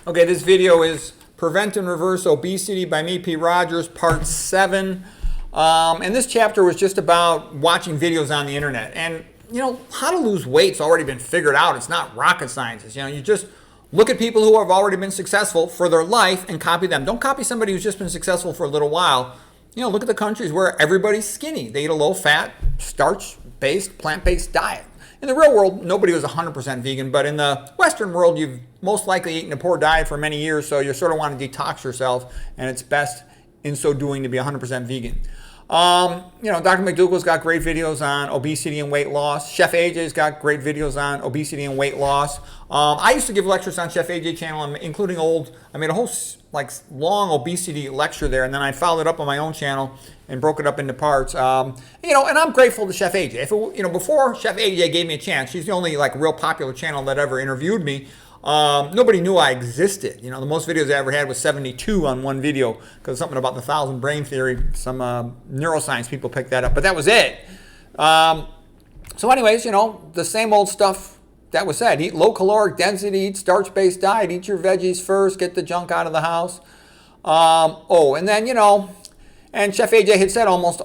Okay, this video is Prevent and Reverse Obesity by me, P. Rogers, part 7. And this chapter was just about watching videos on the internet. And, how to lose weight's already been figured out. It's not rocket science. You just look at people who have already been successful for their life and copy them. Don't copy somebody who's just been successful for a little while. Look at the countries where everybody's skinny. They eat a low-fat, starch-based, plant-based diet. In the real world, nobody was 100% vegan, but in the Western world, you've most likely eaten a poor diet for many years, so you sort of want to detox yourself, and it's best in so doing to be 100% vegan. Dr. McDougall's got great videos on obesity and weight loss. Chef AJ's got great videos on obesity and weight loss. I used to give lectures on Chef AJ channel, including I made a whole long obesity lecture there, and then I followed it up on my own channel and broke it up into parts. And I'm grateful to Chef AJ. Before Chef AJ gave me a chance, she's the only real popular channel that ever interviewed me. Nobody knew I existed. The most videos I ever had was 72 on one video because something about the 1,000 brain theory. Some neuroscience people picked that up, but that was it. So anyways, the same old stuff that was said. Eat low caloric density, eat starch-based diet, eat your veggies first, get the junk out of the house. And then, and Chef AJ had said almost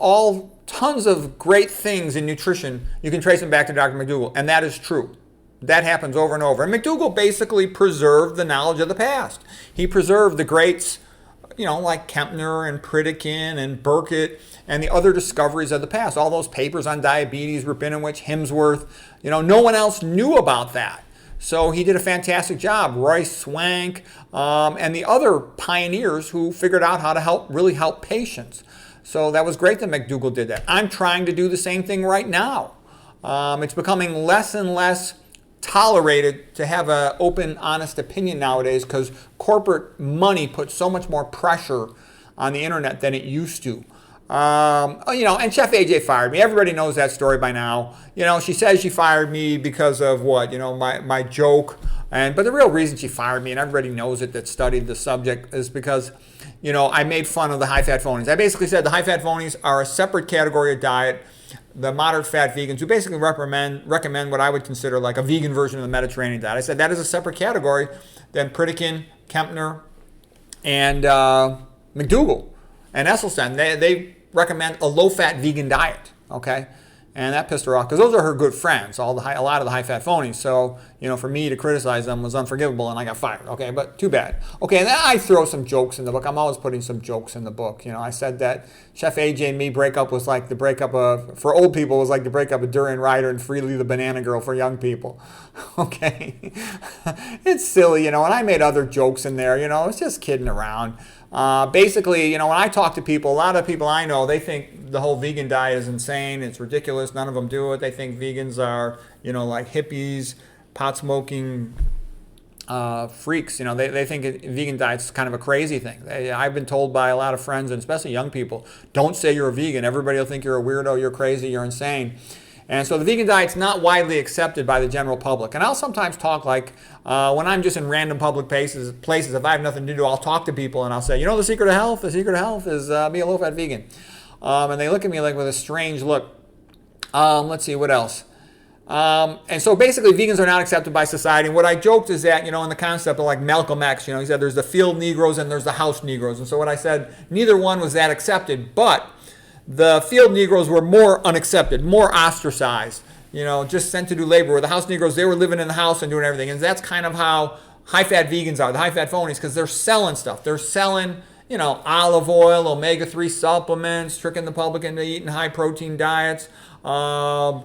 tons of great things in nutrition. You can trace them back to Dr. McDougall, and that is true. That happens over and over. And McDougall basically preserved the knowledge of the past. He preserved the greats, like Kempner and Pritikin and Burkitt and the other discoveries of the past. All those papers on diabetes, Rabinowitz, Hemsworth, no one else knew about that. So he did a fantastic job. Royce Swank and the other pioneers who figured out how to really help patients. So that was great that McDougall did that. I'm trying to do the same thing right now. It's becoming less and less tolerated to have an open, honest opinion nowadays because corporate money puts so much more pressure on the internet than it used to. And Chef AJ fired me. Everybody knows that story by now. She says she fired me because of what? My joke. But the real reason she fired me, and everybody knows it that studied the subject, is because, I made fun of the high-fat phonies. I basically said the high-fat phonies are a separate category of diet. The moderate-fat vegans who basically recommend what I would consider like a vegan version of the Mediterranean diet. I said that is a separate category than Pritikin, Kempner, and McDougall and Esselstyn. They recommend a low-fat vegan diet, okay? And that pissed her off because those are her good friends, a lot of the high-fat phonies. So, for me to criticize them was unforgivable and I got fired, okay? But too bad. Okay, and then I throw some jokes in the book. I'm always putting some jokes in the book. I said that Chef AJ and me breakup was like the breakup for old people was like the breakup of Durian Ryder and Freely the Banana Girl for young people, okay? It's silly, and I made other jokes in there, it's just kidding around. Basically, when I talk to people, a lot of people I know, they think the whole vegan diet is insane. It's ridiculous. None of them do it. They think vegans are, like hippies, pot-smoking freaks. They think vegan diet's kind of a crazy thing. I've been told by a lot of friends, and especially young people, don't say you're a vegan. Everybody will think you're a weirdo, you're crazy, you're insane. And so the vegan diet's not widely accepted by the general public. And I'll sometimes talk when I'm just in random public places, if I have nothing to do, I'll talk to people and I'll say, the secret of health? The secret of health is be a low-fat vegan. And they look at me with a strange look. Let's see, what else? And so basically vegans are not accepted by society. And what I joked is that, in the concept of Malcolm X, he said there's the field Negroes and there's the house Negroes. And so what I said, neither one was that accepted, but the field Negroes were more unaccepted, more ostracized, just sent to do labor. Where the house Negroes, they were living in the house and doing everything. And that's kind of how high-fat vegans are, the high-fat phonies, because they're selling stuff. They're selling, olive oil, omega-3 supplements, tricking the public into eating high-protein diets,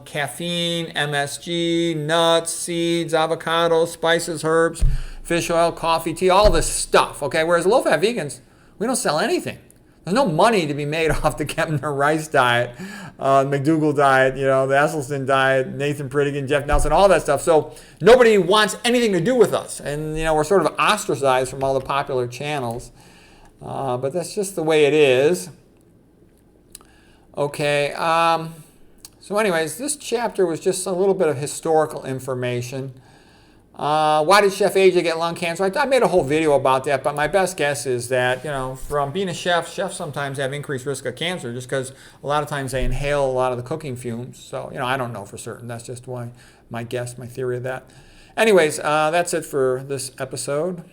caffeine, MSG, nuts, seeds, avocados, spices, herbs, fish oil, coffee, tea, all this stuff, okay? Whereas low-fat vegans, we don't sell anything. There's no money to be made off the Kempner Rice diet, McDougall diet, the Esselstyn diet, Nathan Pritikin, Jeff Nelson, all that stuff. So nobody wants anything to do with us. And, we're sort of ostracized from all the popular channels. But that's just the way it is. Okay. So anyways, this chapter was just a little bit of historical information. Why did Chef AJ get lung cancer? I made a whole video about that, but my best guess is that, from being a chef, chefs sometimes have increased risk of cancer just because a lot of times they inhale a lot of the cooking fumes. So, I don't know for certain. That's just my guess, my theory of that. Anyways, that's it for this episode.